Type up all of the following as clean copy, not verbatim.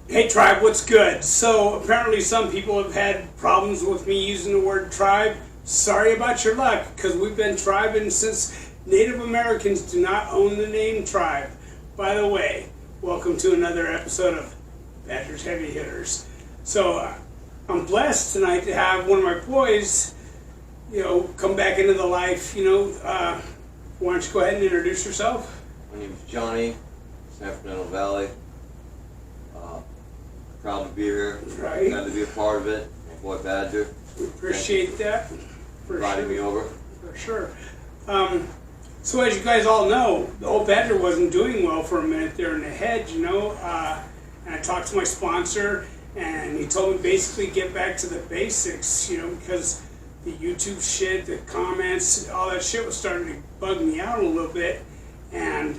Hey tribe, what's good? So apparently some people have had problems with me using the word tribe. Sorry about your luck, because we've been tribing since Native Americans do not own the name tribe. By the way, welcome to another episode of Badger's Heavy Hitters. So I'm blessed tonight to have one of my boys, come back into the life. Why don't you go ahead and introduce yourself? My name is Johnny, San Fernando Valley. Proud to be here. Right. Glad to be a part of it. My boy Badger. We appreciate that. For inviting sure. me over. For sure. So as you guys all know, the old Badger wasn't doing well for a minute there in the head, and I talked to my sponsor, and he told me basically get back to the basics, because the YouTube shit, the comments, all that shit was starting to bug me out a little bit, and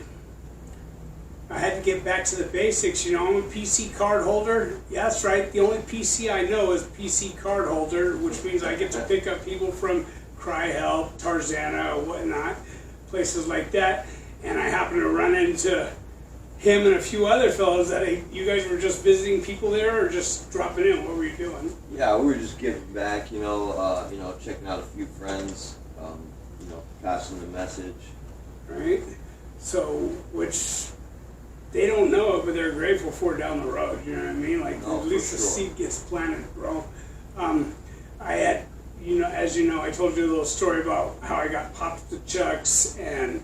I had to get back to the basics. I'm a PC card holder. Yeah, that's right. The only PC I know is PC card holder, which means I get to pick up people from Cry Help, Tarzana, whatnot, places like that. And I happen to run into him and a few other fellows that you guys were just visiting people there or just dropping in. What were you doing? Yeah, we were just giving back, checking out a few friends, passing the message. Right. So, which they don't know it, but they're grateful for down the road. You know what I mean? Like, at least the seed gets planted, bro. I had, as you know, I told you a little story about how I got popped with the chucks, and,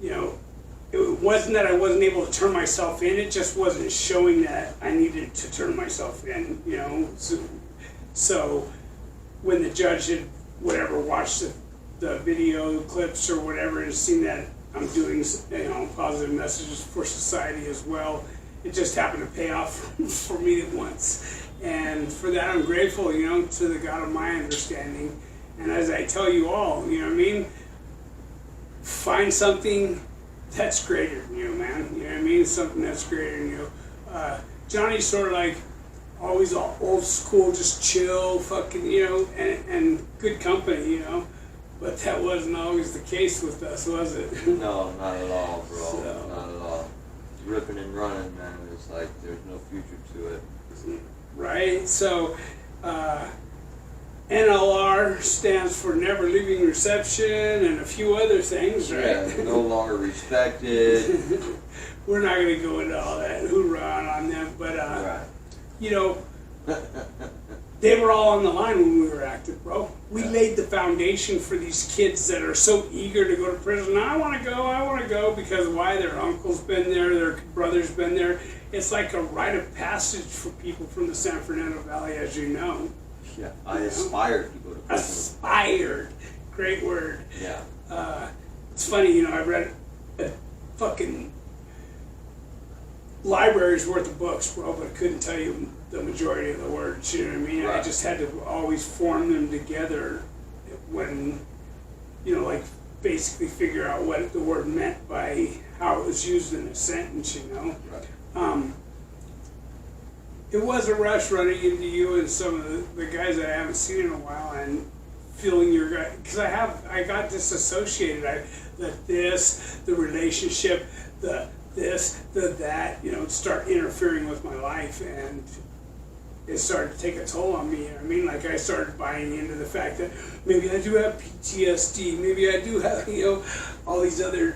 it wasn't that I wasn't able to turn myself in, it just wasn't showing that I needed to turn myself in, So when the judge had, watched the video clips or whatever and seen that I'm doing, positive messages for society as well. It just happened to pay off for me at once. And for that I'm grateful, to the God of my understanding. And as I tell you all, find something that's greater than you, man. Something that's greater than you. Johnny's sort of like always all old school, just chill, fucking, and good company, But that wasn't always the case with us, was it? No, not at all, bro. So. Not at all. Ripping and running, man. It's like there's no future to it. Right? So, NLR stands for Never Leaving Reception and a few other things, right? Yeah, no longer respected. We're not going to go into all that hoorah on them, but, right. They were all on the line when we were active, bro. We laid the foundation for these kids that are so eager to go to prison. I want to go, because why? Their uncle's been there, their brother's been there. It's like a rite of passage for people from the San Fernando Valley, as you know. Yeah, I aspired to go to prison. Aspired. Great word. Yeah. It's funny, I read a fucking library's worth of books, bro, but I couldn't tell you the majority of the words, you know what I mean? Right. I just had to always form them together when, basically figure out what the word meant by how it was used in a sentence, Right. It was a rush running into you and some of the guys that I haven't seen in a while and feeling your guy, because I got disassociated. The relationship, the that, start interfering with my life, and it started to take a toll on me. Like I started buying into the fact that maybe I do have PTSD, maybe I do have, all these other.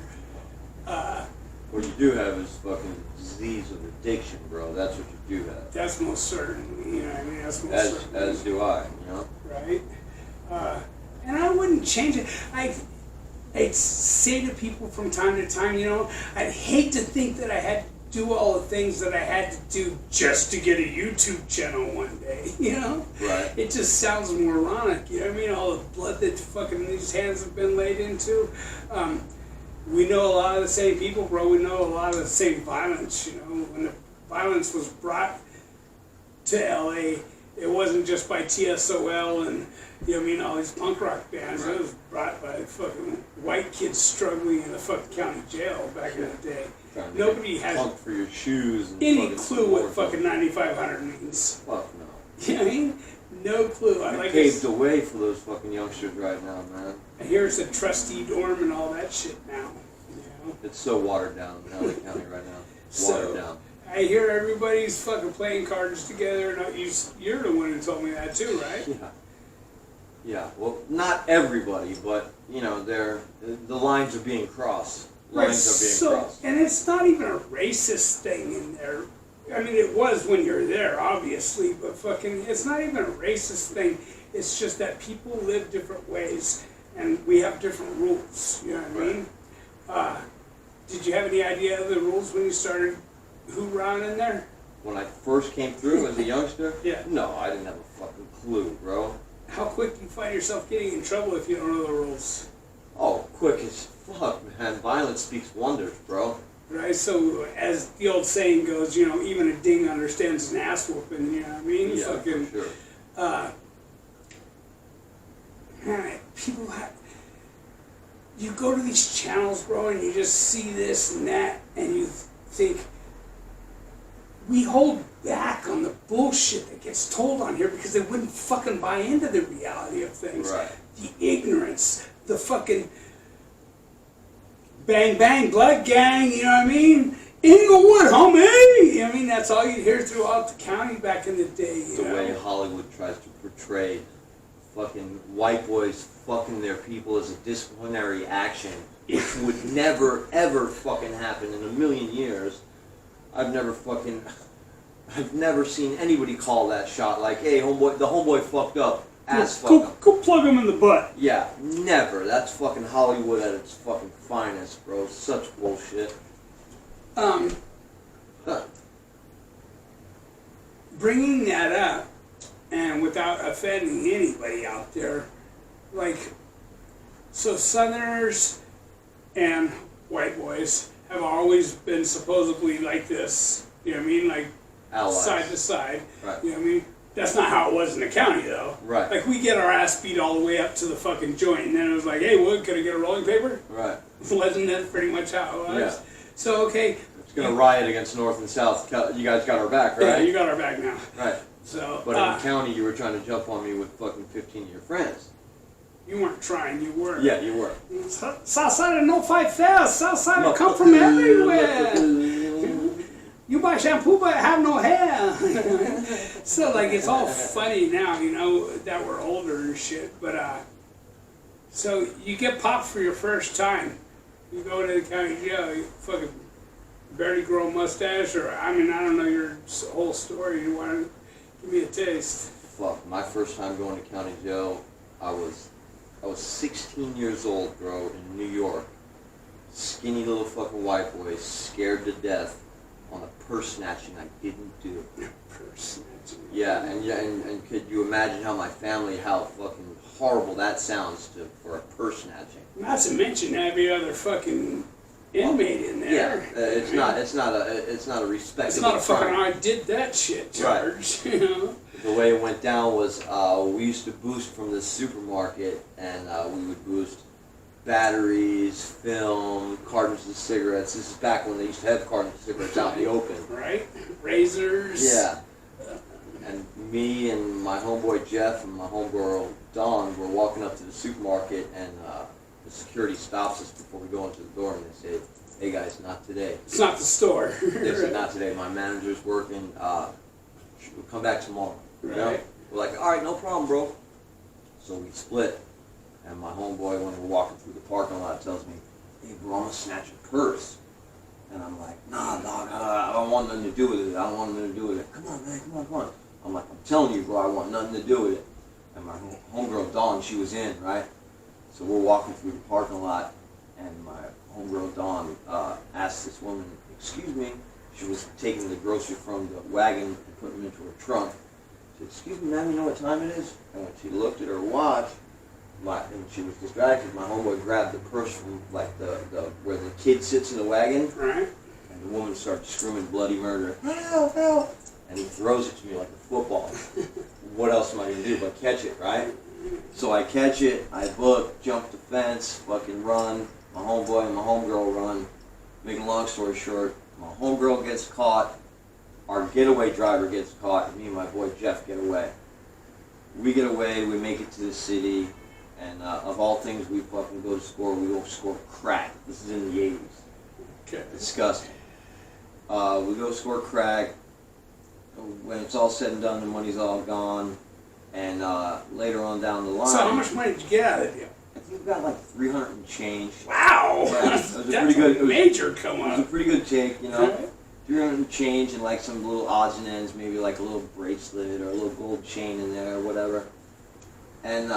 What you do have is fucking disease of addiction, bro. That's what you do have. That's most certain, That's most certain. As do I, Right? And I wouldn't change it. I'd say to people from time to time, I'd hate to think that I had to do all the things that I had to do just to get a YouTube channel one day, Right. It just sounds moronic, all the blood that fucking these hands have been laid into. We know a lot of the same people, bro. We know a lot of the same violence, When the violence was brought to LA, it wasn't just by TSOL and all these punk rock bands. Right. It was brought by fucking white kids struggling in the fucking county jail back in the day. Nobody has punk for your shoes and any clue what fucking 9500 means. Fuck no. You know what I mean? No clue. I paved the way for those fucking youngsters right now, man. Here's a trustee dorm and all that shit now. It's so watered down in LA County right now. Watered down. I hear everybody's fucking playing cards together. And you're the one who told me that too, right? Yeah. Yeah. Well, not everybody, but you know, the lines are being crossed. Lines are being crossed. And it's not even a racist thing in there. I mean, it was when you're there, obviously, but fucking, it's not even a racist thing. It's just that people live different ways, and we have different rules. You know what I mean? Did you have any idea of the rules when you started hoorahing in there? When I first came through as a youngster, Yeah. No, I didn't have a fucking clue, bro. How quick do you find yourself getting in trouble if you don't know the rules? Oh, quick as fuck, man. Violence speaks wonders, bro. Right, so as the old saying goes, you know, even a ding understands an ass whooping, you know what I mean? Yeah, fucking, for sure. Man, people have, you go to these channels, bro, and you just see this and that, and you think, we hold back on the bullshit that gets told on here because they wouldn't fucking buy into the reality of things. Right. The ignorance, the fucking bang bang blood gang, you know what I mean? Inglewood, homie! I mean, that's all you hear throughout the county back in the day, you The know? way Hollywood tries to portray fucking white boys fucking their people as a disciplinary action, which would never, ever fucking happen in a million years. I've never seen anybody call that shot like, hey, homeboy, the homeboy fucked up, ass fuck him. Go plug him in the butt. Yeah, never. That's fucking Hollywood at its fucking finest, bro. Such bullshit. Bringing that up, and without offending anybody out there, like, so Southerners and white boys have always been supposedly like this, you know what I mean? Like, Allies. side to side, Right. you know what I mean? That's not how it was in the county, though. Right. Like, we get our ass beat all the way up to the fucking joint, and then it was like, hey, Wood, can I get a rolling paper? Right. Wasn't that pretty much how it was? Yeah. So, okay. It's gonna riot against North and South. You guys got our back, right? Yeah, you got our back now. Right. So, But in the county, you were trying to jump on me with fucking 15 of your friends. you weren't trying, you were. Yeah, you were. South side of No Fight Fest. South side will come from everywhere. You buy shampoo but have no hair. So like it's all funny now, you know, that we're older and shit. But so you get popped for your first time. You go to the county jail, you fucking barely grow a mustache, or I mean I don't know your whole story. You want to give me a taste? Fuck, my first time going to county jail, I was 16 years old, bro, in New York. Skinny little fucking white boy, scared to death on a purse snatching I didn't do. Purse snatching. Yeah, and could you imagine how my family, how fucking horrible that sounds for a purse snatching? Not to mention every other fucking inmate in there. Yeah, it's not a respectable. It's not a fucking crime. I did that shit charge, you know. The way it went down was we used to boost from the supermarket, and we would boost batteries, film, cartons of cigarettes. This is back when they used to have cartons of cigarettes out in the open. Right? Razors. Yeah. And me and my homeboy Jeff and my homegirl Dawn were walking up to the supermarket, and the security stops us before we go into the door, and they say, "Hey guys, not today." It's not the store. They said, "Not today. My manager's working. We'll come back tomorrow." You know? Right. We're like, "All right, no problem, bro." So we split, and my homeboy, when we're walking through the parking lot, tells me, "Hey, bro, I'm gonna snatch your purse." And I'm like, "Nah, dog, I don't want nothing to do with it. I don't want nothing to do with it." "Come on, man, come on." I'm like, "I'm telling you, bro, I want nothing to do with it." And my homegirl Dawn, she was in, right? So we're walking through the parking lot, and my homegirl Dawn asked this woman, "Excuse me," she was taking the grocery from the wagon and putting them into her trunk. She said, "Excuse me, ma'am, you know what time it is?" And when she looked at her watch, and she was distracted, my homeboy grabbed the purse from like the where the kid sits in the wagon, Right. and the woman started screaming bloody murder. "Help, help!" And he throws it to me like a football. What else am I gonna do but catch it, right? So I catch it, I book, jump the fence, fucking run. My homeboy and my homegirl run. Make a long story short, my homegirl gets caught, our getaway driver gets caught, and me and my boy Jeff get away. We get away, we make it to the city, and of all things we fucking go to score, we go score crack. This is in the 80s. Okay. Disgusting. We go score crack. When it's all said and done, the money's all gone. And later on down the line. So how much money did you get out of it? I think we got like 300 and change. Wow! Yeah, it was a That's pretty good, a major come It was up. a pretty good take, you know. Right. 300 and change and like some little odds and ends, maybe like a little bracelet or a little gold chain in there or whatever. And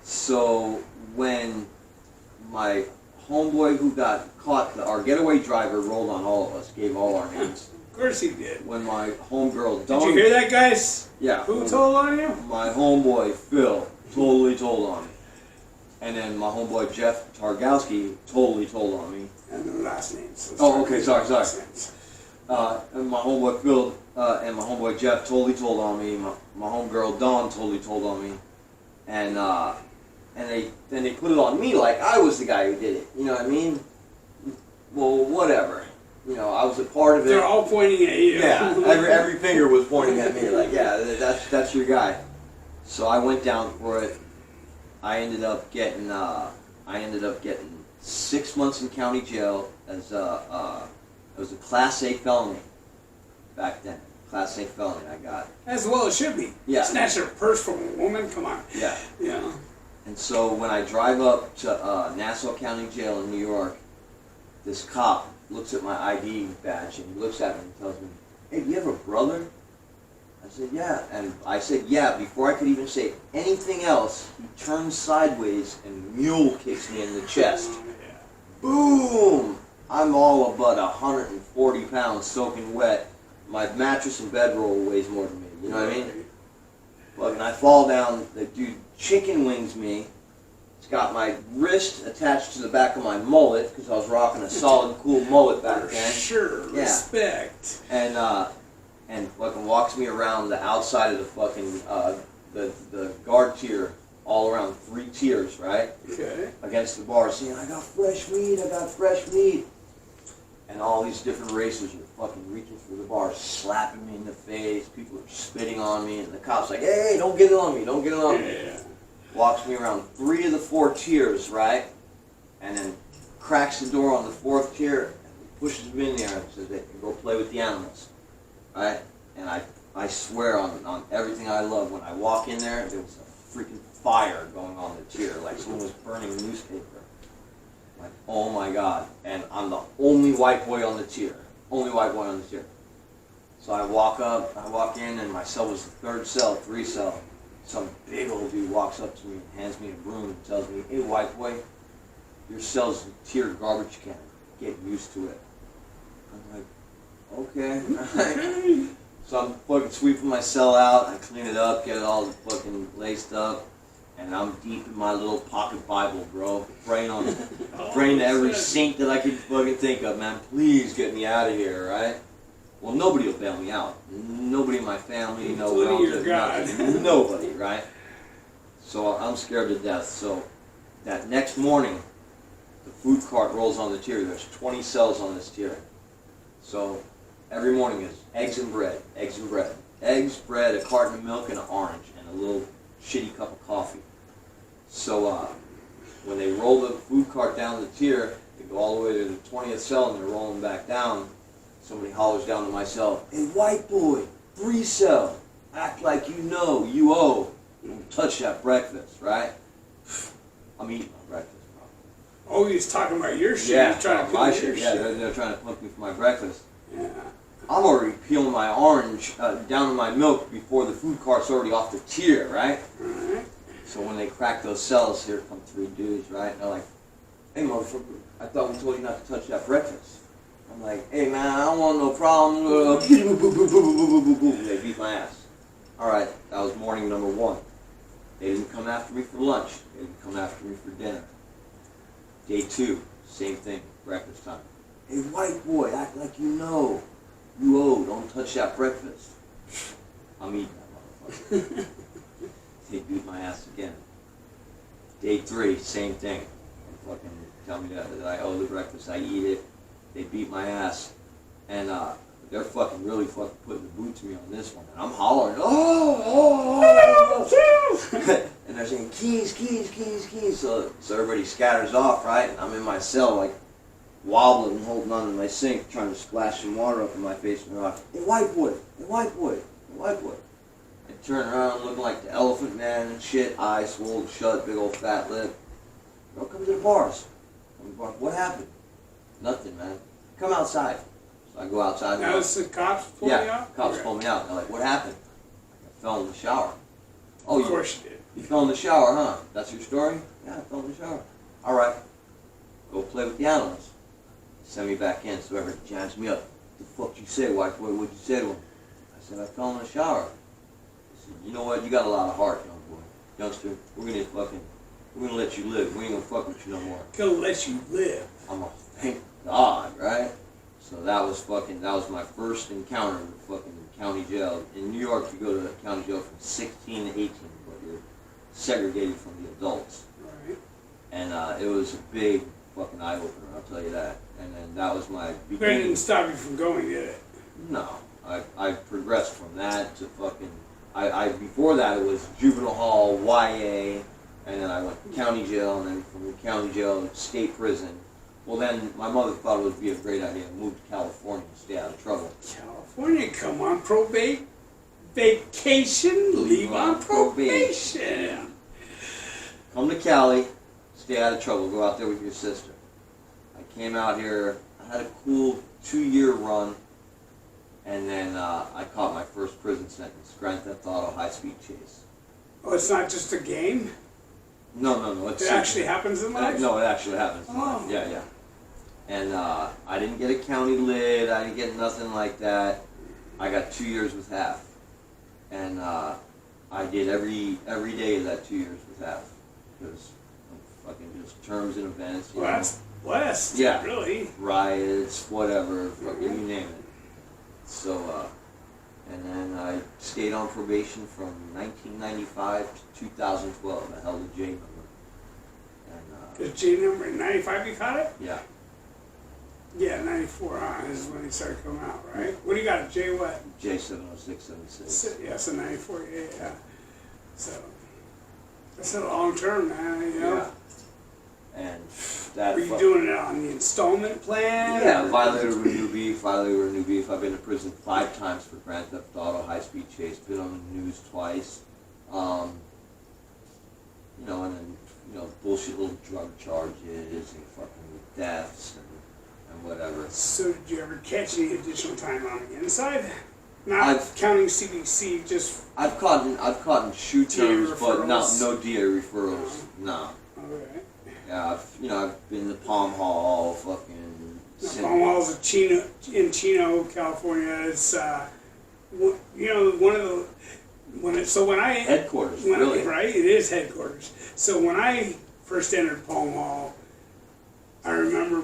so when my homeboy who got caught, our getaway driver rolled on all of us, gave all our names. Of course he did. When my homegirl Did you hear that, guys? Yeah. Who told on you? My homeboy Phil totally told on me. And then my homeboy Jeff Targowski totally told on me. And the last names. Oh, okay, sorry. And my homeboy Phil and my homeboy Jeff totally told on me. My homegirl Dawn totally told on me. And they put it on me like I was the guy who did it. You know what I mean? Well, whatever. You know, I was a part of it. They're all pointing at you. Yeah, every finger was pointing at me. Like, yeah, that's your guy. So I went down for it. I ended up getting 6 months in county jail as it was a Class A felony back then. Class A felony I got. As well it should be. Yeah. Snatch a purse from a woman, come on. Yeah. Yeah. And so when I drive up to Nassau County Jail in New York, this cop looks at my ID badge and he looks at me and tells me, "Hey, do you have a brother?" I said, "Yeah." And I said, "Yeah." Before I could even say anything else, he turns sideways and mule kicks me in the chest. Yeah. Boom! I'm all about 140 pounds soaking wet. My mattress and bedroll weighs more than me. You know what I mean? Fucking, I fall down. The dude chicken wings me. It's got my wrist attached to the back of my mullet because I was rocking a solid, cool mullet back For then. sure. Yeah. Respect. And fucking walks me around the outside of the fucking the guard tier, all around 3 tiers, right? Okay. Against the bar, saying, "I got fresh meat, I got fresh meat." And all these different racers are fucking reaching through the bar, slapping me in the face. People are spitting on me, and the cop's like, "Hey, don't get it on me, don't get it on me." Yeah. Walks me around 3 of the 4 tiers, right? And then cracks the door on the 4th tier, and pushes me in there and says they can go play with the animals, right? And I swear on everything I love, when I walk in there, there was a freaking fire going on the tier, like someone was burning a newspaper. Like, oh my God. And I'm the only white boy on the tier. Only white boy on the tier. So I walk in, and my cell was the 3rd cell, 3 cell. Some big old dude walks up to me and hands me a broom and tells me, "Hey, white boy, your cell's a tier garbage can. Get used to it." I'm like, okay. So I'm fucking sweeping my cell out. I clean it up, get it all fucking laced up. And I'm deep in my little pocket Bible, bro. Praying to every saint that I could fucking think of, man. Please get me out of here, right? Well, nobody will bail me out. Nobody in my family, no relatives, nothing. Nobody, right? So I'm scared to death. So that next morning, the food cart rolls on the tier. There's 20 cells on this tier. So every morning is eggs and bread, eggs and bread. Eggs, bread, a carton of milk, and an orange, and a little shitty cup of coffee. So when they roll the food cart down the tier, they go all the way to the 20th cell and they're rolling back down. Somebody hollers down to my cell, "Hey, white boy, 3 cell, act like you know, you owe. Don't touch that breakfast," right? I'm eating my breakfast, bro. Oh, he's talking about your shit. Yeah, He's trying to my put your shit. Yeah, shit. they're trying to pump me for my breakfast. Yeah. I'm already peeling my orange down in my milk before the food cart's already off the tier, right? Alright. So when they crack those cells, here come 3 dudes, right? And they're like, "Hey, motherfucker, I thought we told you not to touch that breakfast." I'm like, "Hey, man, I don't want no problem." They beat my ass. All right, that was morning number 1. They didn't come after me for lunch. They didn't come after me for dinner. Day 2, same thing, breakfast time. "Hey, white boy, act like you know. You owe, don't touch that breakfast." I'm eating that motherfucker. They beat my ass again. Day 3, same thing. They fucking tell me that I owe the breakfast. I eat it. They beat my ass. And they're fucking really fucking putting the boot to me on this one. And I'm hollering, "Oh!" And they're saying, "Keys, keys, keys, keys." So everybody scatters off, right? And I'm in my cell like wobbling, holding on to my sink, trying to splash some water up in my face. And they're like, hey, white boy, hey, white boy, hey, white boy. I turn around looking like the elephant man and shit, eyes swollen shut, big old fat lip. Bro, come to the bars. Come to the bars. What happened? Nothing, man. Come outside. So I go outside. That was the cops pulling you out? Yeah, cops pulled me out. They're like, what happened? I fell in the shower. Oh, of course you did. You fell in the shower, huh? That's your story? Yeah, I fell in the shower. All right. Go play with the animals. Send me back in. So whoever jams me up. What the fuck you say, white boy? What'd you say to him? I said, I fell in the shower. He said, you know what? You got a lot of heart, young boy. Youngster, we're gonna let you live. We ain't gonna fuck with you no more. Gonna let you live. I'm like, thank God, right? So that was my first encounter with fucking county jail. In New York, you go to county jail from 16 to 18, but you're segregated from the adults. Right. And it was a big fucking eye-opener, I'll tell you that. And then that was my But it beginning. didn't stop you from going, did it? No. I progressed from that to fucking... before that, it was juvenile hall, YA, and then I went to county jail, and then from the county jail to state prison. Well, then my mother thought it would be a great idea to move to California to stay out of trouble. California, come on, probate, vacation, leave on probation. Come to Cali, stay out of trouble, go out there with your sister. I came out here, I had a cool 2-year run, and then I caught my first prison sentence, Grand Theft Auto high-speed chase. Oh, it's not just a game? No. It actually happens in life? No, it actually happens in life. Oh. Yeah. And I didn't get a county lid, I didn't get nothing like that. I got 2 years with half. And I did every day of that 2 years with half. Because fucking just terms and events. Well, that's blessed. Yeah. Really. Riots, whatever, fucking you name it. So, and then I stayed on probation from 1995 to 2012. I held a J number. And, The J number in 95 you caught it? yeah. Yeah, 94 is when he started coming out, right? What do you got? J what? J70676. Yeah, so 94, yeah. So, that's a long term, man, you know? Yeah. And that... Were you doing it on the installment plan? Yeah, violated with new beef, I've been to prison 5 times for Grand Theft Auto, high-speed chase, been on the news twice. You know, and then, you know, bullshit little drug charges and fucking deaths and whatever. So did you ever catch any additional time on the inside? Not counting CDC, just... I've caught in shoe terms, but no DA referrals, no. Okay. Yeah, I've been to Palm Hall, fucking... Palm Hall's in Chino, California. It's, you know, one of the... Headquarters, really. Right, it is headquarters. So when I first entered Palm Hall, I remember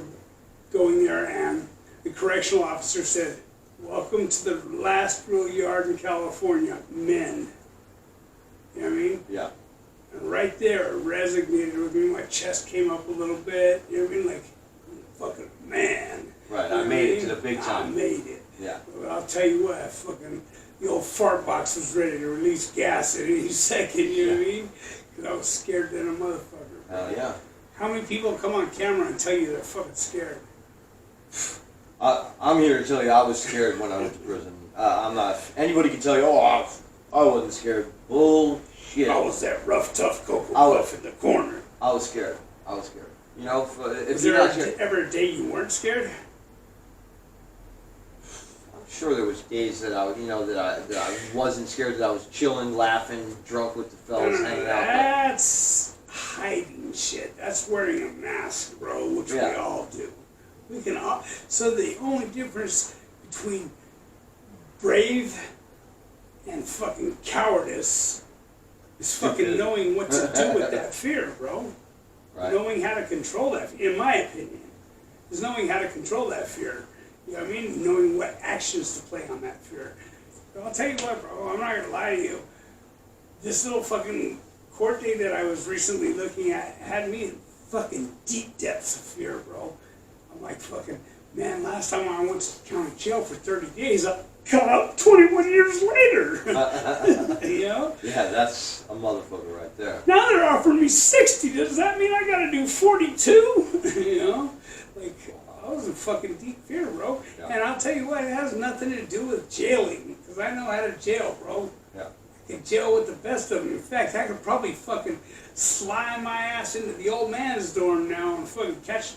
going there and the correctional officer said, "Welcome to the last real yard in California, men." You know what I mean? Yeah. And right there, it resonated with me. My chest came up a little bit. You know what I mean? Like, fucking man. Right, You know I made what it to the big time. I made it. Yeah. Well, I'll tell you what, fucking, the old fart box was ready to release gas at any second, you know what I mean? Because I was scared than a motherfucker. Hell yeah. How many people come on camera and tell you they're fucking scared? I'm here to tell you I was scared when I went to prison. I'm not... Anybody can tell you, oh, I wasn't scared. Bullshit. I was that rough, tough Cocoa Puff in the corner. I was scared. You know, if Was you're there not scared... ever a day you weren't scared? I'm sure there was days that I wasn't scared, that I was chilling, laughing, drunk with the fellas, hanging out. That's hiding shit. That's wearing a mask, bro, which we all do. We can all. So the only difference between brave and fucking cowardice is fucking knowing what to do with that fear, bro. Right. Knowing how to control that, in my opinion, is knowing how to control that fear. You know what I mean? Knowing what actions to play on that fear. But I'll tell you what, bro, I'm not gonna lie to you. This little fucking court date that I was recently looking at had me in fucking deep depths of fear, bro. I'm like, fucking, man, last time I went to county jail for 30 days, I got out 21 years later. You know? Yeah, that's a motherfucker right there. Now they're offering me 60. Does that mean I gotta do 42? You know? Like, was in fucking deep fear, bro. Yeah. And I'll tell you what, it has nothing to do with jailing, because I know how to jail, bro. Yeah. I can jail with the best of them. In fact, I could probably fucking slide my ass into the old man's dorm now and fucking catch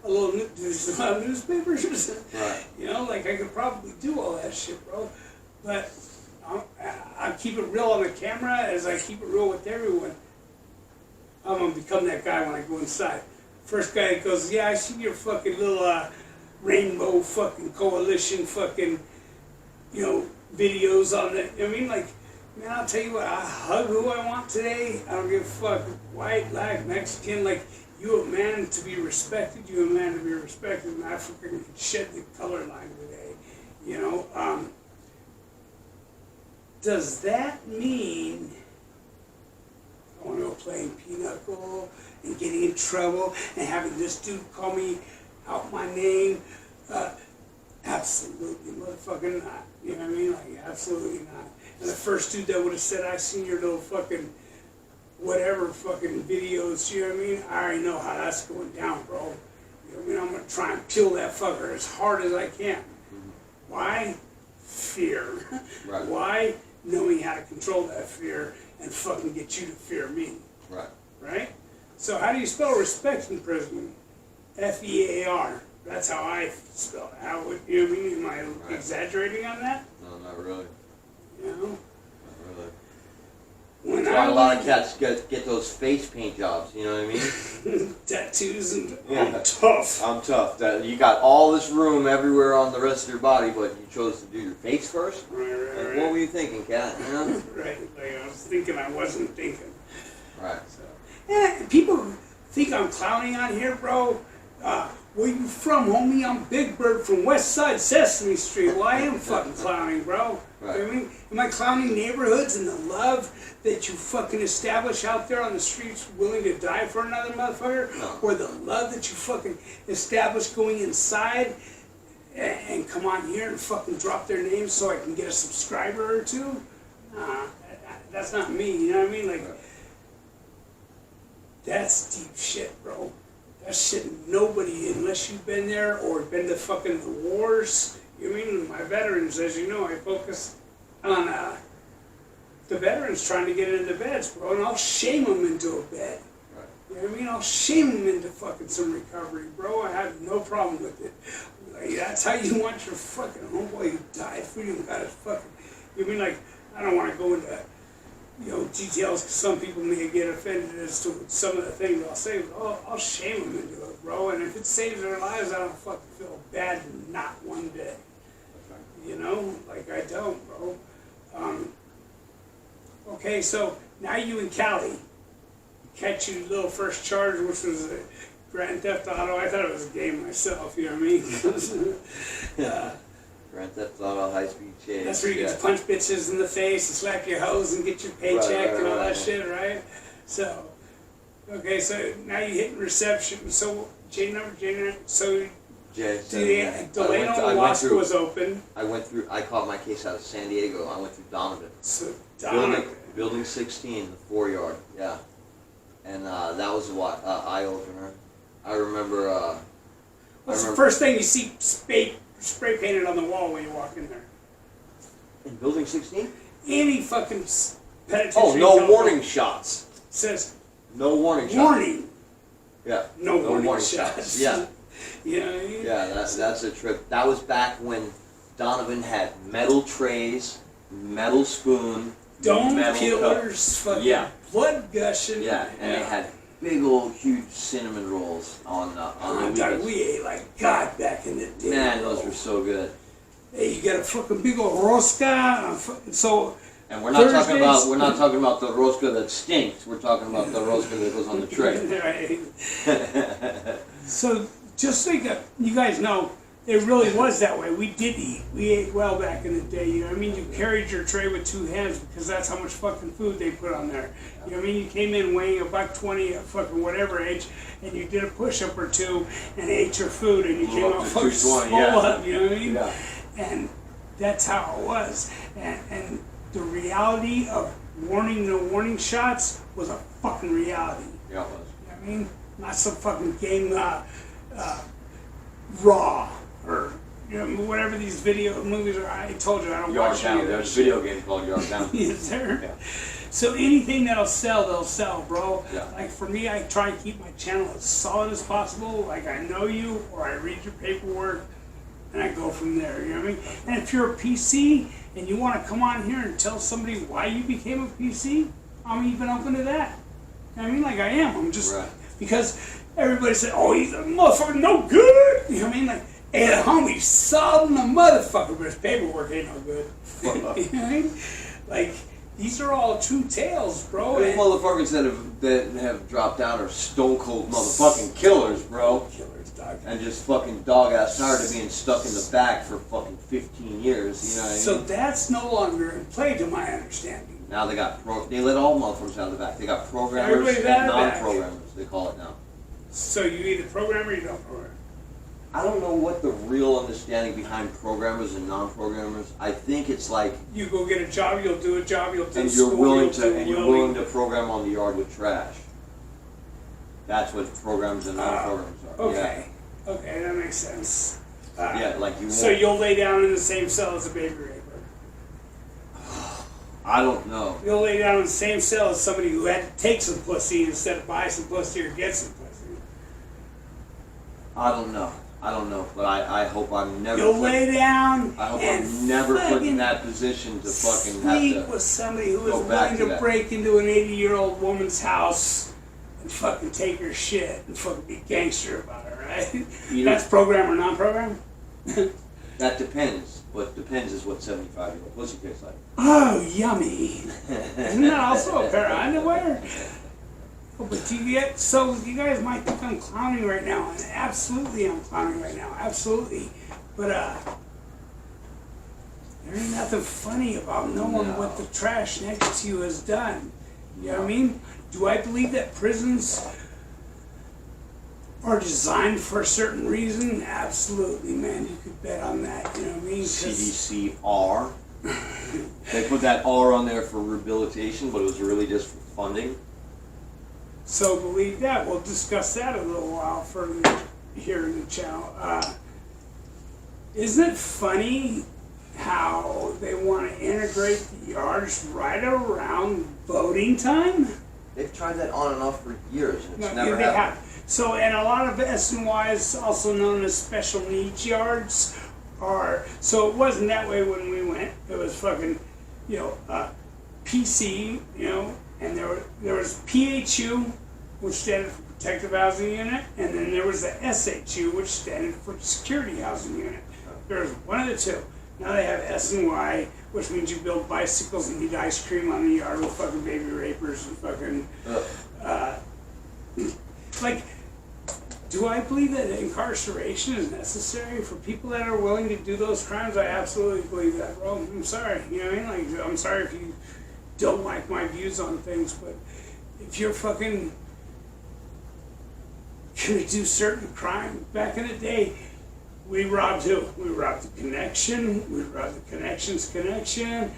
a little newspapers. Right. You know, like I could probably do all that shit, bro. But I keep it real on the camera as I keep it real with everyone. I'm gonna become that guy when I go inside. First guy that goes, yeah, I see your fucking little rainbow fucking coalition fucking, you know, videos on the, I mean, like, man, I'll tell you what, I hug who I want today. I don't give a fuck, white, black, Mexican, like, you a man to be respected, you a man to be respected, and I fucking shed the color line today, you know. Does that mean I want to go playing pinochle and getting in trouble and having this dude call me out my name? Absolutely motherfucking not. You know what I mean? Like, absolutely not. And the first dude that would have said, I seen your little fucking whatever fucking videos, you know what I mean? I already know how that's going down, bro. You know what I mean? I'm going to try and kill that fucker as hard as I can. Mm-hmm. Why? Fear. Right. Why? Knowing how to control that fear and fucking get you to fear me. Right. Right? So how do you spell respect in prison? F-E-A-R. That's how I spell it. How would, you know what I mean? Am I exaggerating on that? No, not really. You know? Not really. When That's why a lot of cats get those face paint jobs, you know what I mean? tattoos and Yeah. I'm tough. I'm tough. That you got all this room everywhere on the rest of your body, but you chose to do your face first? Right, Like, what were you thinking, cat? You know? Right. Like I was thinking I wasn't thinking. Right. So, yeah, people think I'm clowning on here, bro. Where you from, homie? I'm Big Bird from West Side Sesame Street. Well, I am fucking clowning, bro. Right. You know what I mean? Am I clowning neighborhoods and the love that you fucking establish out there on the streets willing to die for another motherfucker? No. Or the love that you fucking establish going inside and come on here and fucking drop their names so I can get a subscriber or two? That's not me, you know what I mean? Like, Right. that's deep shit, bro. That shit nobody, unless you've been there or been to fucking the wars. You mean my veterans, as you know, I focus on the veterans trying to get into beds, bro, and I'll shame them into a bed. Right. You know what I mean? I'll shame them into fucking some recovery, bro. I have no problem with it. Like, that's how you want your fucking homeboy who died for you and got his fucking. You mean like I don't want to go into, you know, details because some people may get offended as to some of the things I'll say, but I'll shame them into it, bro. And if it saves their lives, I don't fucking feel bad, not one bit. That's right. You know, like I don't, bro. Okay, so now you in Cali. You catch your little first charge, which was a Grand Theft Auto. I thought it was a game myself, you know what I mean? Grand Theft Auto, High Speed Chase. That's where you get to punch bitches in the face and slap your hose and get your paycheck and all that shit, right? So, okay, so now you hitting reception. So, so Delano Wasp was open. I caught my case out of San Diego. I went through Donovan. So, Donovan. Building 16, the 4-yard, yeah. And that was a eye-opener. I remember... What's the first thing you see spray painted on the wall when you walk in there? In Building 16? Any fucking penitentiary. Oh, no warning shots. Says No warning shots. warning. Yeah. No warning shots. Yeah. You know what I mean? Yeah, that's a trip. That was back when Donovan had metal trays, metal spoon, Dome metal killers, cup. fucking Yeah. blood gushing. Yeah, and they had big old huge cinnamon rolls on the Dog, we ate like God back in the day. Man, those were so good. Hey, you got a fucking big old rosca. So. And we're not talking about Thursdays- the rosca that stinks. We're talking about the rosca that goes on the tray. Right. So just so you guys know, it really was that way. We did eat. We ate well back in the day. You know what I mean? You carried your tray with 2 hands because that's how much fucking food they put on there. You know what I mean? You came in weighing $120 at fucking whatever age, and you did a push-up or 2 and ate your food, and you came out fucking swole up. You know what I mean? Yeah. And that's how it was. And the reality of no warning shots was a fucking reality. Yeah, it was. You know what I mean? Not some fucking game Raw or whatever these video movies are. I told you I don't Yard watch Down. any of that There's a shit. video game called Yard Down. Yes, sir. Yeah. So anything that'll sell, they'll sell, bro. Yeah. Like for me, I try and keep my channel as solid as possible. Like I know you, or I read your paperwork, and I go from there. You know what I mean? And if you're a PC and you want to come on here and tell somebody why you became a PC, I'm even open to that. You know what I mean? Like I am. I'm just because everybody said, "Oh, he's a motherfucker, no good." You know what I mean? Like, hey, the homie's solid in the motherfucker, but his paperwork ain't no good. You know what I mean? Like. These are all true tales, bro. Those motherfuckers that have dropped out are stone cold motherfucking killers, bro. Killers, dog. And just fucking dog ass tired of being stuck in the back for fucking 15 years. You know what I mean? So that's no longer in play, to my understanding. Now they let all motherfuckers out of the back. They got programmers Everybody's and out of the back. non-programmers. They call it now. So you either program or you don't program. I don't know what the real understanding behind programmers and non-programmers. I think it's like You go get a job, you'll do a job, you'll do and school, you're willing you'll to do and you're willing to program on the yard with trash. That's what programs and non-programs are. Okay, okay, that makes sense. Yeah, like you. So you'll lay down in the same cell as a baby raper. I don't know. You'll lay down in the same cell as somebody who had to take some pussy instead of buy some pussy or get some pussy. I don't know. But I hope I'm never. You'll lay down. I hope and I'm never put in fucking that position to fucking sleep have to with somebody who is go back willing to to that. break into an 80-year-old woman's house and fucking take her shit and fucking be gangster about it, right? That's program or non-program? That depends. What depends is what 75-year-old pussy tastes like. Oh, yummy. Isn't that also a pair of underwear? Oh, but you guys might think I'm clowning right now, and absolutely I'm clowning right now, absolutely. But there ain't nothing funny about knowing what the trash next to you has done. You know what I mean? Do I believe that prisons are designed for a certain reason? Absolutely, man. You could bet on that. You know what I mean? CDCR. They put that R on there for rehabilitation, but it was really just for funding. So believe that. We'll discuss that a little while further here in the channel. Isn't it funny how they want to integrate the yards right around voting time? They've tried that on and off for years, and it's No, never they happened. have. So, and a lot of SNYs, also known as special needs yards, are, so it wasn't that way when we went. It was fucking, PC, and there was PHU, which stood for Protective Housing Unit, and then there was the SHU, which stood for Security Housing Unit. There was one of the two. Now they have SNY, which means you build bicycles and eat ice cream on the yard with fucking baby rapers and fucking, do I believe that incarceration is necessary for people that are willing to do those crimes? I absolutely believe that, bro. I'm sorry, you know what I mean? Like, I'm sorry if you don't like my views on things, but if you're fucking gonna do certain crime, back in the day, we robbed who? We robbed the connection, we robbed the connection's connection,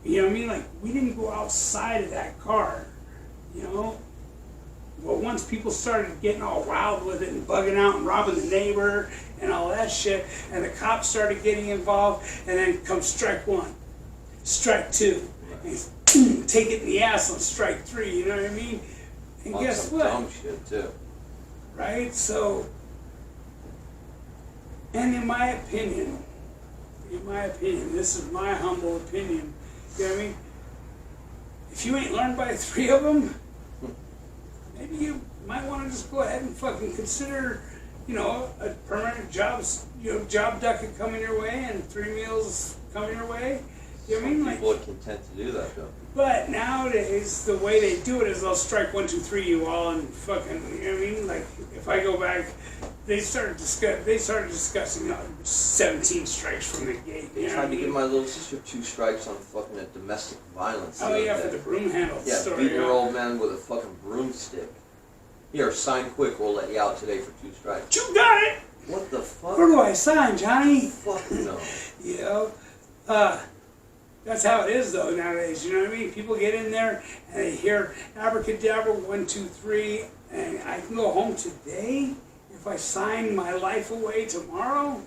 you know what I mean? Like, we didn't go outside of that car, But once people started getting all wild with it and bugging out and robbing the neighbor and all that shit, and the cops started getting involved, and then comes strike one, strike two, and take it in the ass on strike three, you know what I mean? And guess what? Dumb shit too. Right? So, and in my opinion, this is my humble opinion, you know what I mean? If you ain't learned by three of them, maybe you might want to just go ahead and fucking consider, a permanent job ducket coming your way and 3 meals coming your way. You know what I mean? People are content to do that though. But nowadays, the way they do it is they'll strike 1, 2, 3 you all and fucking, you know what I mean? Like, if I go back, they started discussing 17 strikes from the gate. They tried to give my little sister 2 strikes on fucking a domestic violence. Oh yeah, for the broom handle story. Beating her old man with a fucking broomstick. Here, sign quick, we'll let you out today for 2 strikes. You got it! What the fuck? Where do I sign, Johnny? Fuck no. That's how it is though nowadays, you know what I mean? People get in there and they hear abracadabra, 1, 2, 3, and I can go home today if I sign my life away tomorrow,